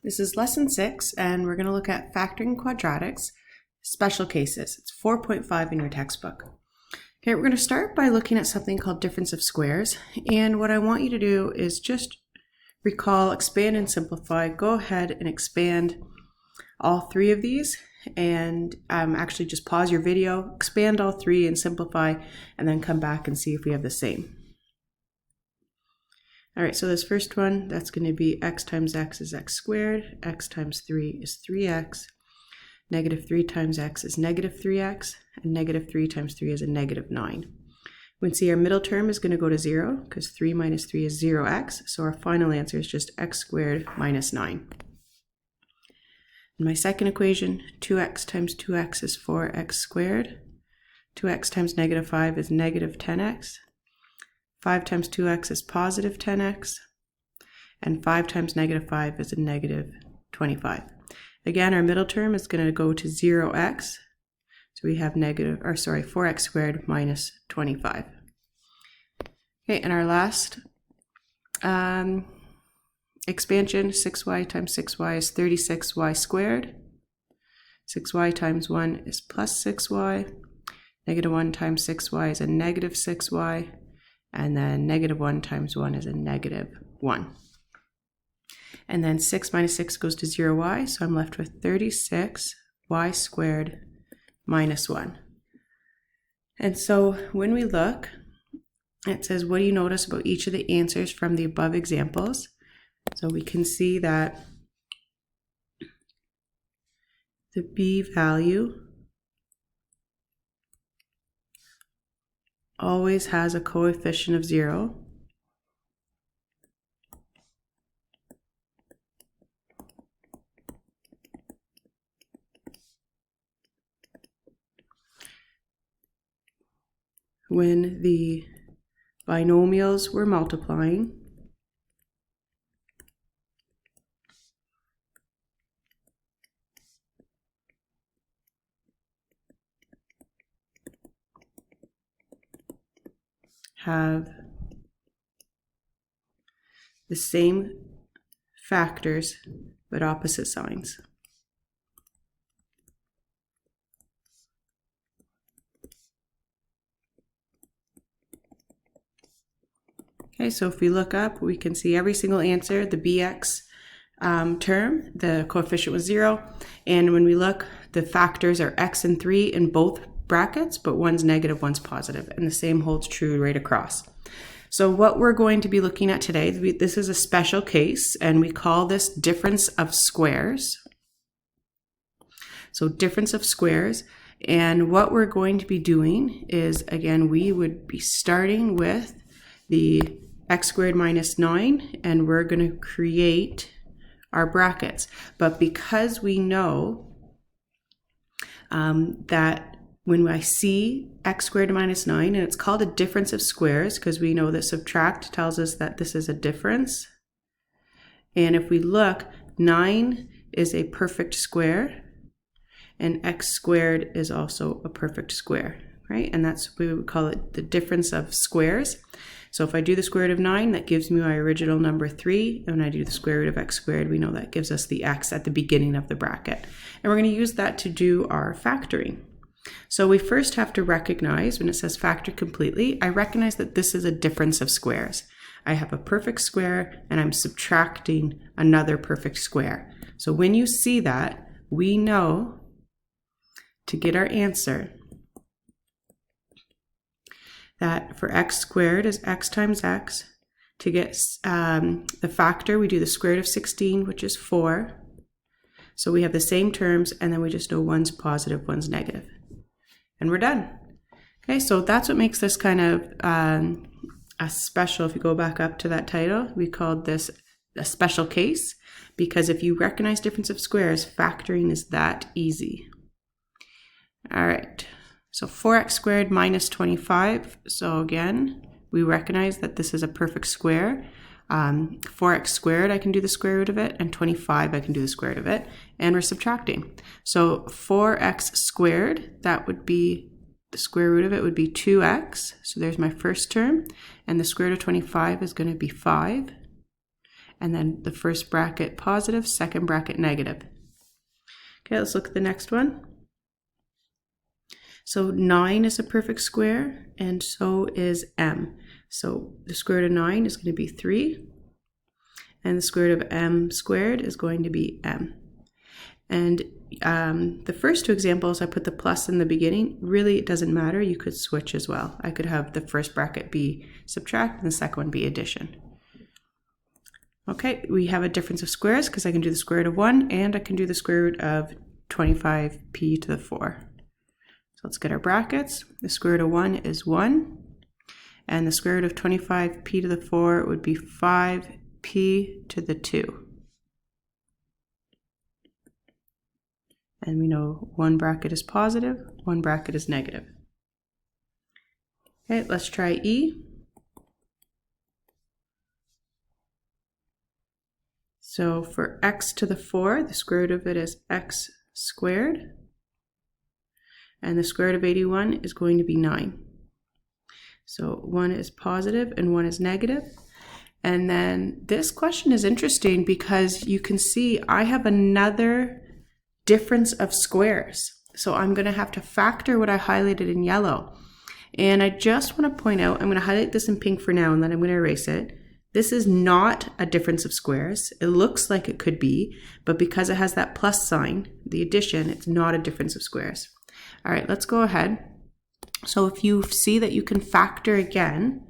This is lesson 6, and we're going to look at factoring quadratics, special cases. It's 4.5 in your textbook. Okay, we're going to start by looking at something called difference of squares. And what I want you to do is just recall, expand, and simplify. Go ahead and expand all three of these, and actually just pause your video, expand all three and simplify, and then come back and see if we have the same. All right, so this first one, that's going to be x times x is x squared, x times 3 is 3x, negative 3 times x is negative 3x, and negative 3 times 3 is a negative 9. We can see our middle term is going to go to 0 because 3 minus 3 is 0x, so our final answer is just x squared minus 9. In my second equation, 2x times 2x is 4x squared, 2x times negative 5 is negative 10x, 5 times 2x is positive 10x, and 5 times negative 5 is a negative 25. Again, our middle term is going to go to 0x, so we have 4x squared minus 25. Okay, and our last expansion, 6y times 6y is 36y squared, 6y times 1 is plus 6y, negative 1 times 6y is a negative 6y, and then negative 1 times 1 is a negative 1. And then 6 minus 6 goes to 0y, so I'm left with 36y squared minus 1. And so when we look, it says, what do you notice about each of the answers from the above examples? So we can see that the b value always has a coefficient of 0. When the binomials were multiplying, have the same factors but opposite signs. Okay, so if we look up, we can see every single answer, the bx term, the coefficient was 0. And when we look, the factors are x and 3 in both brackets, but one's negative, one's positive, and the same holds true right across. So what we're going to be looking at today, this is a special case, and we call this difference of squares. So difference of squares, and what we're going to be doing is, again, we would be starting with the x squared minus 9, and we're going to create our brackets. But because we know that when I see x squared minus 9, and it's called a difference of squares because we know that subtract tells us that this is a difference. And if we look, 9 is a perfect square, and x squared is also a perfect square, right? And that's, we would call it the difference of squares. So if I do the square root of 9, that gives me my original number 3. And when I do the square root of x squared, we know that gives us the x at the beginning of the bracket. And we're going to use that to do our factoring. So we first have to recognize, when it says factor completely, I recognize that this is a difference of squares. I have a perfect square and I'm subtracting another perfect square. So when you see that, we know to get our answer that for x squared is x times x. To get the factor, we do the square root of 16, which is 4. So we have the same terms, and then we just know one's positive, one's negative. And we're done. Okay, so that's what makes this kind of a special, if you go back up to that title, we called this a special case, because if you recognize difference of squares, factoring is that easy. All right, so 4x squared minus 25. So again, we recognize that this is a perfect square. 4x squared, I can do the square root of it, and 25, I can do the square root of it, and we're subtracting. So 4x squared, that would be, the square root of it would be 2x, so there's my first term, and the square root of 25 is going to be 5, and then the first bracket positive, second bracket negative. Okay, let's look at the next one. So 9 is a perfect square, and so is m. So the square root of 9 is going to be 3, and the square root of m squared is going to be m. And the first two examples, I put the plus in the beginning. Really, it doesn't matter. You could switch as well. I could have the first bracket be subtract and the second one be addition. Okay, we have a difference of squares because I can do the square root of 1 and I can do the square root of 25p to the 4. So let's get our brackets. The square root of 1 is 1, and the square root of 25p to the 4 would be 5p to the 2. And we know one bracket is positive, one bracket is negative. Okay, let's try E. So for x to the 4, the square root of it is x squared. And the square root of 81 is going to be 9. So one is positive and one is negative. And then this question is interesting because you can see I have another difference of squares. So I'm going to have to factor what I highlighted in yellow. And I just want to point out, I'm going to highlight this in pink for now and then I'm going to erase it. This is not a difference of squares. It looks like it could be, but because it has that plus sign, the addition, it's not a difference of squares. All right, let's go ahead. So if you see that you can factor again,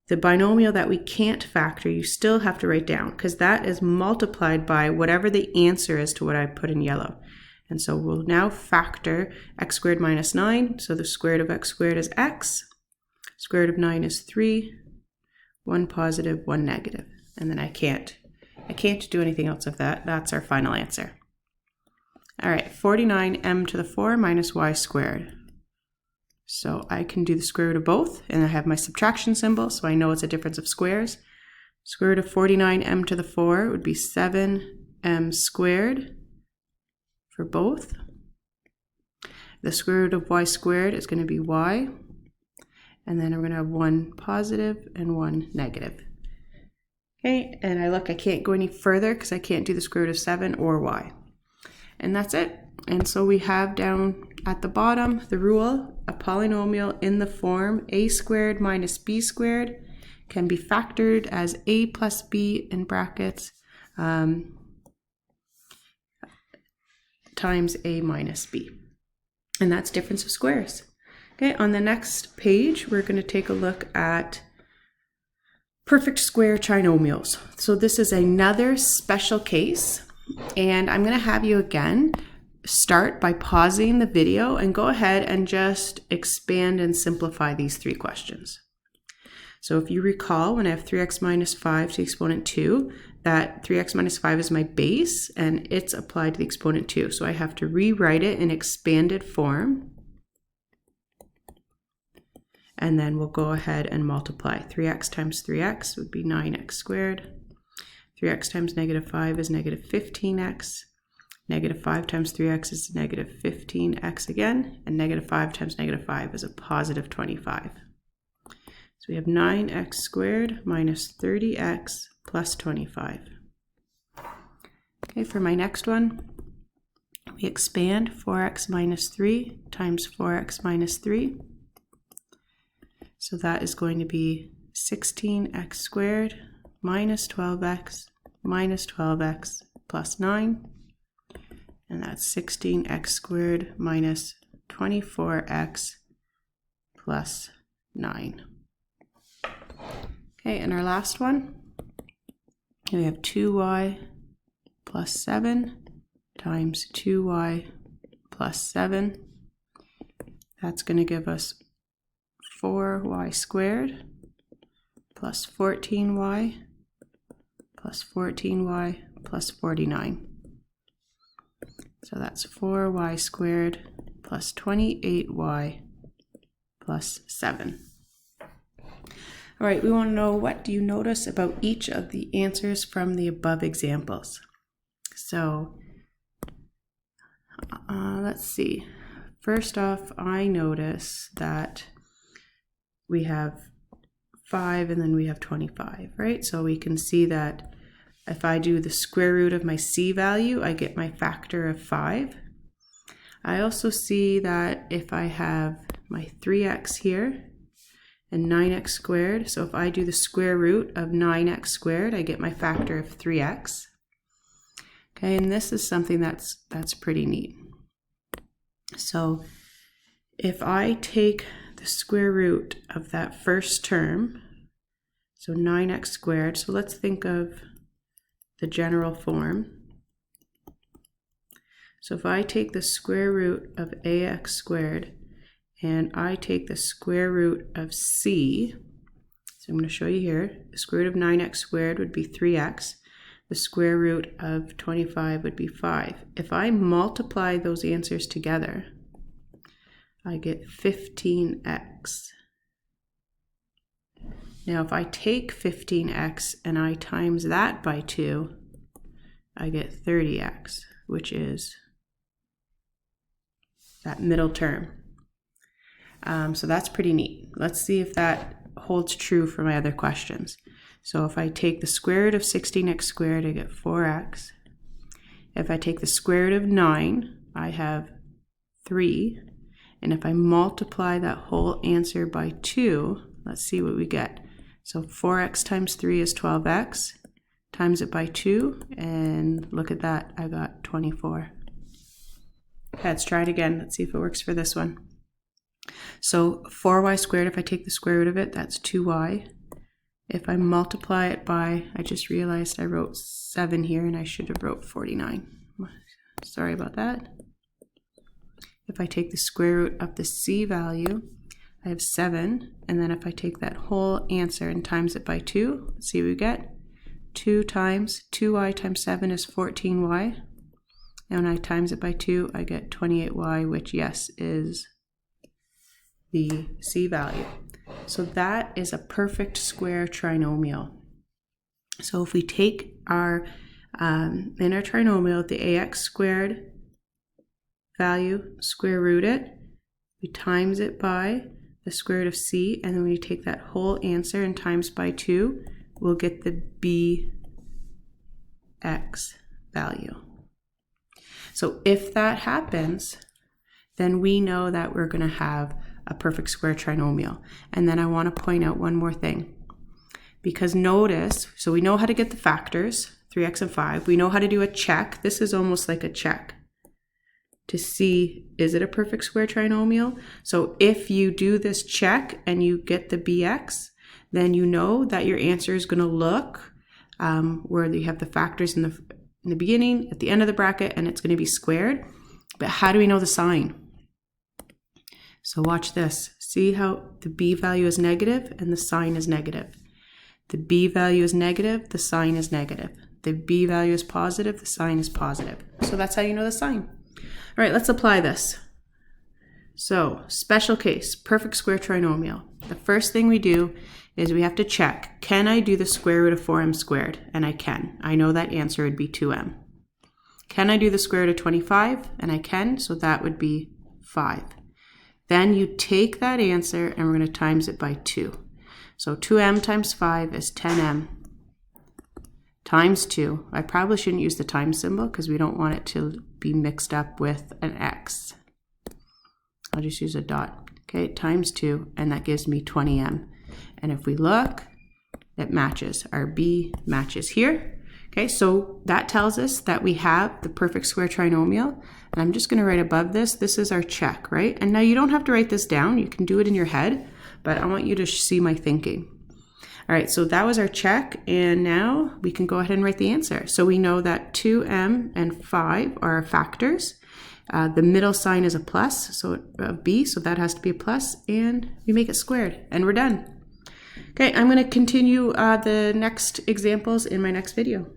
the binomial that we can't factor, you still have to write down because that is multiplied by whatever the answer is to what I put in yellow. And so we'll now factor x squared minus 9. So the square root of x squared is x. Square root of 9 is 3. 1 positive, 1 negative. And then I can't do anything else with that. That's our final answer. All right, 49m to the 4 minus y squared. So I can do the square root of both, and I have my subtraction symbol, so I know it's a difference of squares. Square root of 49m to the 4 would be 7m squared for both. The square root of y squared is going to be y, and then we're going to have 1 positive and 1 negative. Okay, and I can't go any further because I can't do the square root of 7 or y. And that's it. And so we have down at the bottom the rule: a polynomial in the form a squared minus b squared can be factored as a plus b in brackets times a minus b. And that's difference of squares. Okay, on the next page, we're going to take a look at perfect square trinomials. So this is another special case, and I'm going to have you again start by pausing the video and go ahead and just expand and simplify these three questions. So if you recall, when I have 3x minus 5 to the exponent 2, that 3x minus 5 is my base and it's applied to the exponent 2. So I have to rewrite it in expanded form. And then we'll go ahead and multiply. 3x times 3x would be 9x squared. 3x times negative 5 is negative 15x. Negative 5 times 3x is negative 15x again. And negative 5 times negative 5 is a positive 25. So we have 9x squared minus 30x plus 25. Okay, for my next one, we expand 4x minus 3 times 4x minus 3. So that is going to be 16x squared minus 12x plus 9. And that's 16x squared minus 24x plus 9. Okay, and our last one, we have 2y plus 7 times 2y plus 7. That's going to give us 4y squared plus 14y plus 14y plus 49. So that's 4y squared plus 28y plus 7. All right, we want to know, what do you notice about each of the answers from the above examples? So let's see. First off, I notice that we have 5 and then we have 25, right? So we can see that If I do the square root of my c value, I get my factor of 5. I also see that if I have my 3x here and 9x squared, so if I do the square root of 9x squared, I get my factor of 3x. Okay, and this is something that's pretty neat. So if I take the square root of that first term, so 9x squared, so let's think of the general form. So if I take the square root of ax squared and I take the square root of c, so I'm going to show you here, the square root of 9x squared would be 3x, the square root of 25 would be 5. If I multiply those answers together, I get 15x. Now if I take 15x and I times that by 2, I get 30x, which is that middle term. So that's pretty neat. Let's see if that holds true for my other questions. So if I take the square root of 16x squared, I get 4x. If I take the square root of 9, I have 3. And if I multiply that whole answer by 2, let's see what we get. So 4x times 3 is 12x, times it by 2, and look at that, I got 24. Okay, let's try it again. Let's see if it works for this one. So 4y squared, if I take the square root of it, that's 2y. If I multiply it by, I just realized I wrote 7 here and I should have wrote 49. Sorry about that. If I take the square root of the c value, I have 7. And then if I take that whole answer and times it by 2, let's see what we get. 2 times 2y times 7 is 14y. And when I times it by 2, I get 28y, which, yes, is the c value. So that is a perfect square trinomial. So if we take our, in our trinomial, the ax squared value, square root it, we times it by the square root of c, and then when we take that whole answer and times by 2, we'll get the bx value. So if that happens, then we know that we're going to have a perfect square trinomial. And then I want to point out one more thing. Because notice, so we know how to get the factors, 3x and 5. We know how to do a check. This is almost like a check to see, is it a perfect square trinomial? So if you do this check and you get the bx, then you know that your answer is going to look where you have the factors in the beginning, at the end of the bracket, and it's going to be squared. But how do we know the sign? So watch this. See how the b value is negative and the sign is negative. The b value is negative, the sign is negative. The b value is positive, the sign is positive. So that's how you know the sign. All right, let's apply this. So special case, perfect square trinomial. The first thing we do is we have to check, can I do the square root of 4m squared? And I can. I know that answer would be 2m. Can I do the square root of 25? And I can, so that would be 5. Then you take that answer and we're going to times it by 2. So 2m times 5 is 10m times 2. I probably shouldn't use the times symbol because we don't want it to be mixed up with an x. I'll just use a dot. Okay, times 2, and that gives me 20m. And if we look, it matches. Our b matches here. Okay, so that tells us that we have the perfect square trinomial. And I'm just going to write above this, this is our check, right? And now you don't have to write this down. You can do it in your head, but I want you to see my thinking. All right, so that was our check. And now we can go ahead and write the answer. So we know that 2m and 5 are our factors. The middle sign is a plus, so b, so that has to be a plus, and we make it squared, and we're done. Okay, I'm going to continue the next examples in my next video.